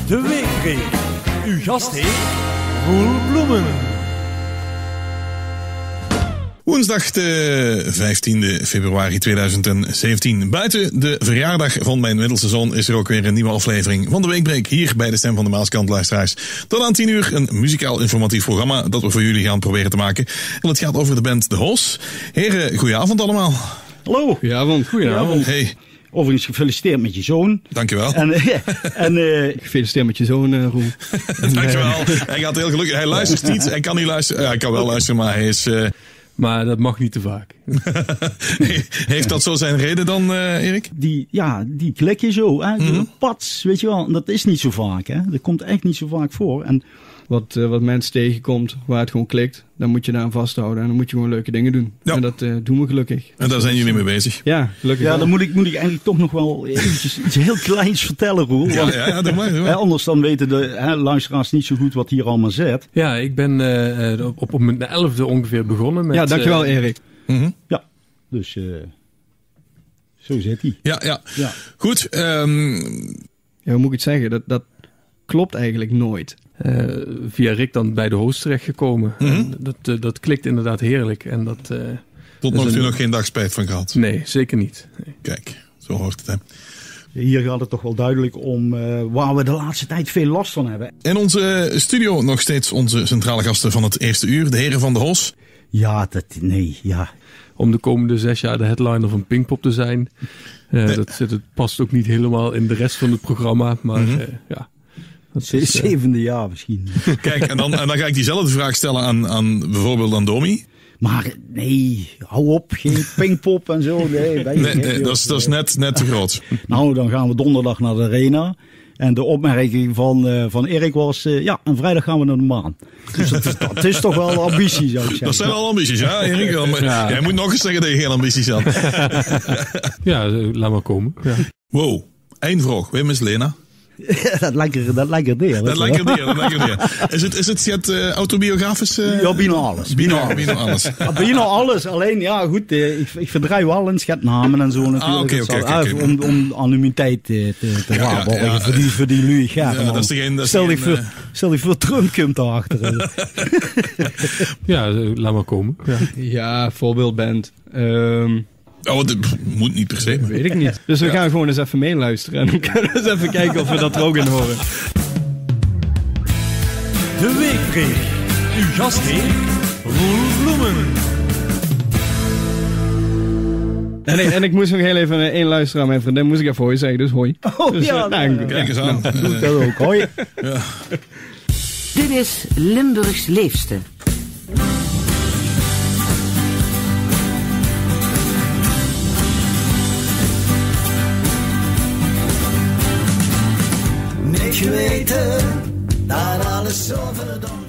De Weekbreak. Uw gastheer, Roel Bloemen. Woensdag de 15e februari 2017. Buiten de verjaardag van mijn middelste zoon is er ook weer een nieuwe aflevering van de Weekbreak. Hier bij de Stem van de Maaskant, luisteraars. Tot aan 10 uur een muzikaal informatief programma dat we voor jullie gaan proberen te maken. En het gaat over de band De Hoos. Heren, goedenavond allemaal. Hallo. Goedenavond. Hey. Overigens gefeliciteerd met je zoon. Dankjewel. Gefeliciteerd met je zoon, Roel. Dankjewel. Hij gaat heel gelukkig. Hij luistert niet. Hij kan niet luisteren. Ja, hij kan wel luisteren, maar hij is... Maar dat mag niet te vaak. Heeft dat zo zijn reden dan, Erik? Die klik je zo. Hè? Pats, weet je wel. En dat is niet zo vaak. Hè? Dat komt echt niet zo vaak voor. En Wat mensen tegenkomt, waar het gewoon klikt, dan moet je daar aan vasthouden. En dan moet je gewoon leuke dingen doen. Ja. En dat doen we gelukkig. En daar zijn jullie mee bezig. Ja, gelukkig. ja, wel. dan moet ik eigenlijk toch nog wel eventjes iets heel kleins vertellen, Roel. Want, Ja, doe maar. anders dan weten de luisteraars niet zo goed wat hier allemaal zit. Ja, ik ben op mijn 11e ongeveer begonnen met... Ja, dankjewel Erik. Ja, dus zo zit hij. Ja. Ja. Goed. Ja, hoe moet ik het zeggen? Dat klopt eigenlijk nooit. Via Rick dan bij de host terechtgekomen. Dat klikt inderdaad heerlijk. En dat... Tot nog toe nog geen dag spijt van gehad. Nee, zeker niet. Nee. Kijk, zo hoort het, hè. Hier gaat het toch wel duidelijk om waar we de laatste tijd veel last van hebben. In onze studio nog steeds onze centrale gasten van het eerste uur. De heren van de Hoos. Ja. Om de komende 6 jaar de headliner van Pinkpop te zijn. Dat past ook niet helemaal in de rest van het programma. Maar ja... Het is 7e jaar misschien. Kijk, en dan ga ik diezelfde vraag stellen aan bijvoorbeeld aan Domi. Maar nee, hou op. Geen Pinkpop en zo. Nee, dat is net te groot. Nou, dan gaan we donderdag naar de Arena. En de opmerking van Erik was... en vrijdag gaan we naar de maan. Dus dat is toch wel ambitie, zou ik zeggen. Dat zijn wel ambities, ja, Erik? Ja. Jij moet nog eens zeggen dat je geen ambities had. Ja, laat maar komen. Ja. Wow, één vraag. Wim is Lena. Dat lekker neer. Dat lekker neer. Is het autobiografisch? Ja, bijna alles. Bijna alles. Ja, bijna alles. Alleen, ja goed, ik verdrijf wel in schetnamen en zo natuurlijk. Oké. Om anonimiteit te waarborgen voor die lui gaten. Ja, Stel je voor Trump komt daarachter. Ja, laat maar komen. Ja, voorbeeldband. Dat moet niet per se. Weet ik niet. Dus we gaan gewoon eens even meeluisteren. En dan kunnen we eens even kijken of we dat er ook in horen. De Weekbreak. Uw gastheer, Roel Bloemen. En ik moest nog heel even één luisteraar, mijn vriendin, moest ik even hoi zeggen. Dus hoi. Oh dus, ja. Kijk eens aan. Doe ik dat ook. Hoi. Ja. Dit is Limburgs Leefste. Niks weten, daar alles zo verdampt.